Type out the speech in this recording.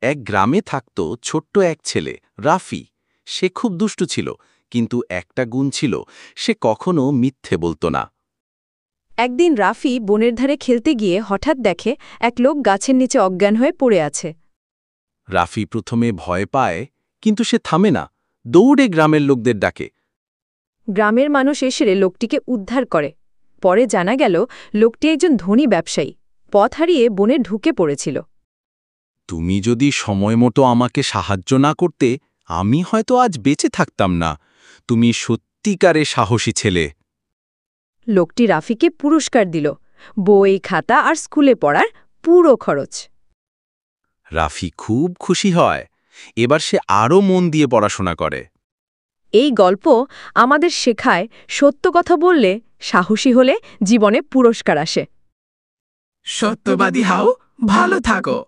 এক গ্রামে থাকত ছোট্ট এক ছেলে, রাফি। সে খুব দুষ্টু ছিল, কিন্তু একটা গুণ ছিল, সে কখনো মিথ্যে বলতো না। একদিন রাফি বনের ধারে খেলতে গিয়ে হঠাৎ দেখে এক লোক গাছের নিচে অজ্ঞান হয়ে পড়ে আছে। রাফি প্রথমে ভয় পায়, কিন্তু সে থামে না, দৌড়ে গ্রামের লোকদের ডাকে। গ্রামের মানুষ এসে লোকটিকে উদ্ধার করে। পরে জানা গেল লোকটি একজন ধনী ব্যবসায়ী, পথ হারিয়ে বনে ঢুকে পড়েছিল। তুমি যদি সময় মতো আমাকে সাহায্য না করতে, আমি হয়তো আজ বেঁচে থাকতাম না। তুমি সত্যিকারে সাহসী ছেলে। লোকটি রাফিকে পুরস্কার দিল, বই, খাতা আর স্কুলে পড়ার পুরো খরচ। রাফি খুব খুশি হয়। এবার সে আরও মন দিয়ে পড়াশোনা করে। এই গল্প আমাদের শেখায়, সত্য কথা বললে, সাহসী হলে জীবনে পুরস্কার আসে। সত্যবাদী হও, ভালো থাকো।